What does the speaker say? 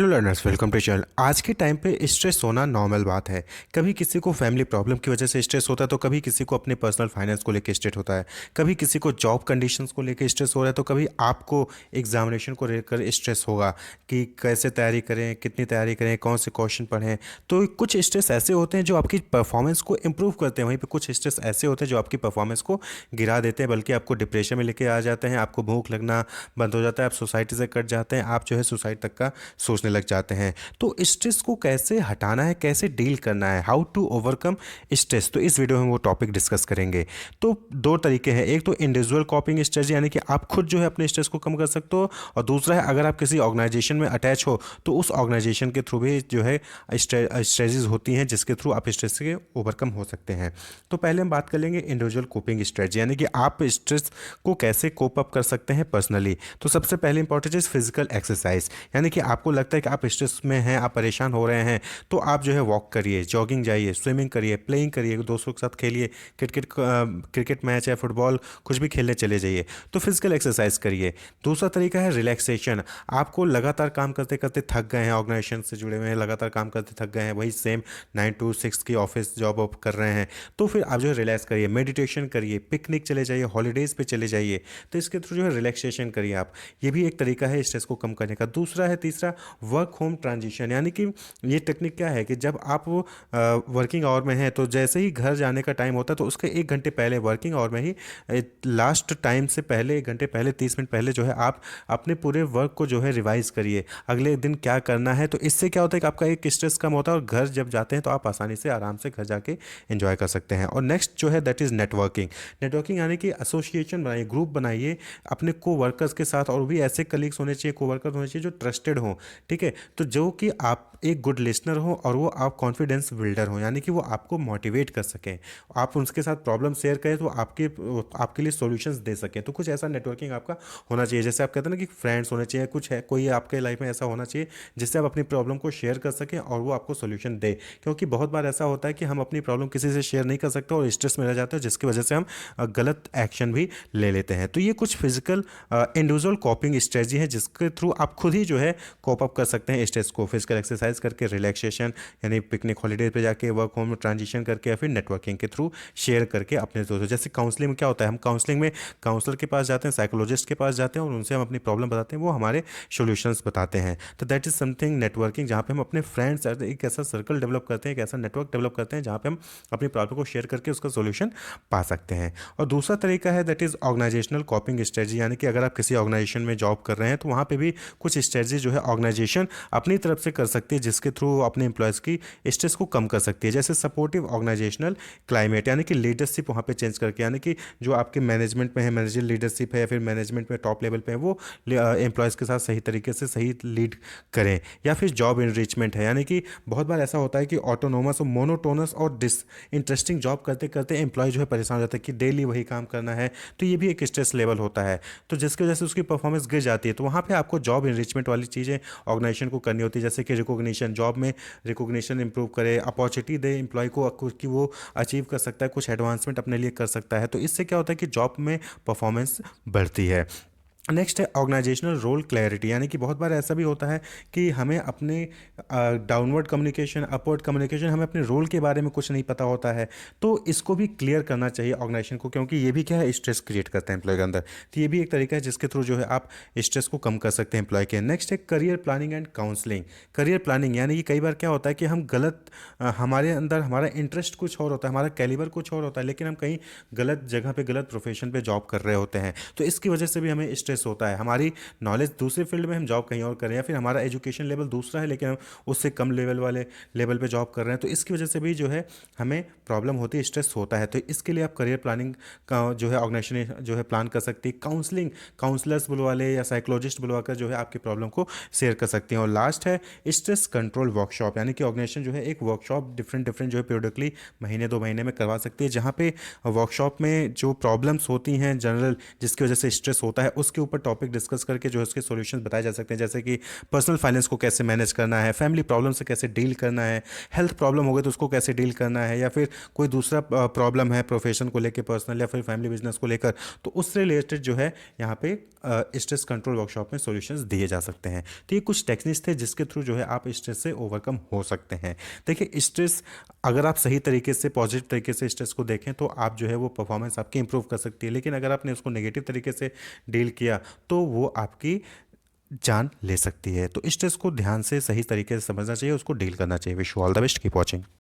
Hello learners, welcome to channel. आज के time पे स्ट्रेस होना नॉर्मल बात है। कभी किसी को फैमिली प्रॉब्लम की वजह से स्ट्रेस होता है, तो कभी किसी को अपने पर्सनल फाइनेंस को लेकर स्ट्रेस होता है, कभी किसी को जॉब कंडीशंस को लेकर स्ट्रेस हो रहा है, तो कभी आपको एग्जामिनेशन को लेकर स्ट्रेस होगा कि कैसे तैयारी करें, कितनी तैयारी करें, कौन से क्वेश्चन पढ़ें। तो कुछ स्ट्रेस ऐसे होते हैं जो आपकी परफॉर्मेंस को इम्प्रूव करते हैं, वहीं पर कुछ स्ट्रेस ऐसे होते हैं जो आपकी परफॉर्मेंस को गिरा देते हैं, बल्कि आपको डिप्रेशन में लेके आ जाते हैं, आपको भूख लगना बंद हो जाता है, आप सोसाइटी से कट जाते हैं, आप जो है सुसाइड तक का सोचने लग जाते हैं। तो स्ट्रेस को कैसे हटाना है, कैसे डील करना है, हाउ टू ओवरकम स्ट्रेस, तो इस वीडियो में वो टॉपिक डिस्कस करेंगे। तो दो तरीके हैं, एक तो इंडिविजुअल कॉपिंग स्ट्रेटजी यानी कि आप खुद जो है अपने स्ट्रेस को कम कर सकते हो, और दूसरा है अगर आप किसी ऑर्गेनाइजेशन में अटैच हो तो उस ऑर्गेनाइजेशन के थ्रू भी जो है स्ट्रेटजीज होती हैं जिसके थ्रू आप स्ट्रेस से ओवरकम हो सकते हैं। तो पहले हम बात कर लेंगे इंडिविजुअल कोपिंग स्ट्रेटजी यानी कि आप स्ट्रेस को कैसे कोप अप कर सकते हैं पर्सनली। तो सबसे पहले इंपॉर्टेंट इज फिजिकल एक्सरसाइज, यानी कि आपको लगता है कि आप स्ट्रेस में हैं, आप परेशान हो रहे हैं, तो आप जो है वॉक करिए, जॉगिंग जाइए, स्विमिंग करिए, प्लेइंग करिए, दोस्तों के साथ खेलिए, क्रिकेट मैच या फुटबॉल कुछ भी खेलने चले जाइए, तो फिजिकल एक्सरसाइज करिए। दूसरा तरीका है रिलैक्सेशन। आपको लगातार काम करते करते थक गए हैं, ऑर्गेनाइजेशन से जुड़े हुए हैं, लगातार काम करते थक गए हैं, वही सेम 9 to 6 की ऑफिस जॉब आप कर रहे हैं, तो फिर आप जो है रिलैक्स करिए, मेडिटेशन करिए, पिकनिक चले जाइए, हॉलीडेज़ पे चले जाइए, तो इसके थ्रू जो है रिलैक्सेशन करिए आप। ये भी एक तरीका है स्ट्रेस को कम करने का। दूसरा है तीसरा, वर्क होम ट्रांजिशन, यानी कि ये टेक्निक क्या है कि जब आप वर्किंग आवर में हैं तो जैसे ही घर जाने का टाइम होता है तो उसके 1 घंटे पहले, वर्किंग आवर में ही लास्ट टाइम से पहले 1 घंटे पहले, 30 मिनट पहले जो है आप अपने पूरे वर्क को जो है रिवाइज करिए, अगले दिन क्या करना है। तो इससे क्या होता है कि आपका एक स्ट्रेस कम होता है, और घर जब जाते हैं तो आप आसानी से आराम से घर जाके एंजॉय कर सकते हैं। और नेक्स्ट जो है दैट इज़ नेटवर्किंग। नेटवर्किंग यानी कि एसोसिएशन बनाइए, ग्रुप बनाइए अपने को वर्कर्स के साथ, और भी ऐसे कलीग्स होने चाहिए, को वर्कर्स होने चाहिए जो ट्रस्टेड हों, ठीक है, तो जो कि आप एक गुड लिसनर हो और वो आप कॉन्फिडेंस बिल्डर हो, यानी कि वो आपको मोटिवेट कर सकें, आप उनके साथ प्रॉब्लम शेयर करें तो आपके लिए सॉल्यूशंस दे सकें। तो कुछ ऐसा नेटवर्किंग आपका होना चाहिए, जैसे आप कहते हैं ना कि फ्रेंड्स होने चाहिए, कुछ है कोई आपके लाइफ में ऐसा होना चाहिए जिससे आप अपनी प्रॉब्लम को शेयर कर सकें और वो आपको सोल्यूशन दे। क्योंकि बहुत बार ऐसा होता है कि हम अपनी प्रॉब्लम किसी से शेयर नहीं कर सकते और स्ट्रेस में रह जाते हैं, जिसकी वजह से हम गलत एक्शन भी ले लेते हैं। तो ये कुछ फिजिकल इंडिविजुअल कॉपिंग स्ट्रेटजी है जिसके थ्रू आप खुद ही जो है कोप अप कर सकते हैं स्ट्रेस को, फिजिकल एक्सरसाइज करके, रिलैक्सेशन यानी पिकनिक हॉलीडेज पे जाके, वर्क होम ट्रांजिशन करके, या फिर नेटवर्किंग के थ्रू शेयर करके अपने दोस्तों। जैसे काउंसलिंग में क्या होता है, हम काउंसलिंग में काउंसलर के पास जाते हैं, साइकोलॉजिस्ट के पास जाते हैं और उनसे हम अपनी प्रॉब्लम बताते हैं, वो हमारे सॉल्यूशंस बताते हैं। तो दैट इज समथिंग नेटवर्किंग, जहाँ पे हम अपने फ्रेंड्स, एक ऐसा सर्कल डेवलप करते हैं, एक ऐसा नेटवर्क डेवलप करते हैं जहाँ पे हम अपनी प्रॉब्लम को शेयर करके उसका सोल्यूशन पा सकते हैं। और दूसरा तरीका है that is organisational coping strategy, यानी कि अगर आप किसी ऑर्गेनाइजेशन में जॉब कर रहे हैं तो वहाँ पे भी कुछ स्ट्रेटजी जो है ऑर्गेनाइजेशन अपनी तरफ से कर सकती है, जिसके थ्रू अपने एम्प्लॉयज़ की स्ट्रेस को कम कर सकती है। जैसे सपोर्टिव ऑर्गेनाइजेशनल क्लाइमेट, यानी कि लीडरशिप वहाँ पे चेंज करके, यानी कि जो आपके मैनेजमेंट में है, मैनेजर लीडरशिप है, या फिर मैनेजमेंट में टॉप लेवल पे है, वो एम्प्लॉयज़ के साथ सही तरीके से सही लीड करें। या फिर जॉब इनरिचमेंट है, यानी कि बहुत बार ऐसा होता है कि ऑटोनोमस और मोनोटोनस और डिस इंटरेस्टिंग जॉब करते करते एम्प्लॉय जो है परेशान हो जाता है कि डेली वही काम करना है, तो ये भी एक स्ट्रेस लेवल होता है, तो जिसकी वजह से उसकी परफॉर्मेंस गिर जाती है। तो वहाँ पे आपको जॉब इनरिचमेंट वाली चीज़ें ऑर्गेनाइजेशन को करनी होती है, जैसे कि रिकॉग्निशन, जॉब में रिकॉग्निशन इंप्रूव करे, अपॉर्चुनिटी दे एम्प्लॉय को कि वो अचीव कर सकता है, कुछ एडवांसमेंट अपने लिए कर सकता है। तो इससे क्या होता है कि जॉब में परफॉर्मेंस बढ़ती है। नेक्स्ट है ऑर्गेनाइजेशनल रोल क्लैरिटी, यानी कि बहुत बार ऐसा भी होता है कि हमें अपने डाउनवर्ड कम्युनिकेशन, अपवर्ड कम्युनिकेशन, हमें अपने रोल के बारे में कुछ नहीं पता होता है, तो इसको भी क्लियर करना चाहिए ऑर्गेनाइजेशन को, क्योंकि ये भी क्या है, स्ट्रेस क्रिएट करता है एम्प्लॉय के अंदर। तो ये भी एक तरीका है जिसके थ्रू जो है आप स्ट्रेस को कम कर सकते हैं एम्प्लॉय के। नेक्स्ट है career planning and counselling. Career planning यानी कि कई बार क्या होता है कि हम गलत हमारे अंदर हमारा इंटरेस्ट कुछ और होता है, हमारा कैलिबर कुछ और होता है, लेकिन हम कहीं गलत जगह पे, गलत प्रोफेशन पे जॉब कर रहे होते हैं, तो इसकी वजह से भी हमें स्ट्रेस होता है। हमारी नॉलेज दूसरे फील्ड में, हम जॉब कहीं और कर रहे हैं, या फिर हमारा एजुकेशन लेवल दूसरा है लेकिन हम उससे कम लेवल वाले लेवल पे जॉब कर रहे हैं, तो इसकी वजह से भी जो है हमें प्रॉब्लम होती है, स्ट्रेस होता है। तो इसके लिए आप करियर प्लानिंग का जो है ऑर्गेनाइजेशन जो है प्लान कर सकती है, काउंसलिंग, काउंसलर्स बुलवा ले या साइकोलॉजिस्ट बुलवाकर जो है आपकी प्रॉब्लम को शेयर कर सकती हैं। और लास्ट है स्ट्रेस कंट्रोल वर्कशॉप, यानी कि ऑर्गेनाइजेशन जो है एक वर्कशॉप डिफरेंट डिफरेंट जो है पीरियडिकली महीने 2 महीने में करवा सकती है, जहाँ पे वर्कशॉप में जो प्रॉब्लम्स होती हैं जनरल, जिसकी वजह से स्ट्रेस होता है, उसके इसके ऊपर टॉपिक डिस्कस करके जो है उसके सॉल्यूशंस बताए जा सकते हैं, जैसे कि पर्सनल फाइनेंस को कैसे मैनेज करना है, फैमिली प्रॉब्लम से कैसे डील करना है, हेल्थ प्रॉब्लम हो गई तो उसको कैसे डील करना है, या फिर कोई दूसरा प्रॉब्लम है प्रोफेशन को लेकर, पर्सनल या फिर फैमिली बिजनेस को लेकर, तो उससे रिलेटेड जो है यहाँ पे स्ट्रेस कंट्रोल वर्कशॉप में सॉल्यूशंस दिए जा सकते हैं। तो ये कुछ टेक्निक्स थे जिसके थ्रू जो है आप स्ट्रेस से ओवरकम हो सकते हैं। देखिए स्ट्रेस, अगर आप सही तरीके से पॉजिटिव तरीके से स्ट्रेस को देखें तो आप जो है वो परफॉर्मेंस आपकी इंप्रूव कर सकती है, लेकिन अगर आपने उसको नेगेटिव तरीके से डील किया तो वो आपकी जान ले सकती है। तो स्ट्रेस को ध्यान से सही तरीके से समझना चाहिए, उसको डील करना चाहिए। Wish you all the best, keep watching.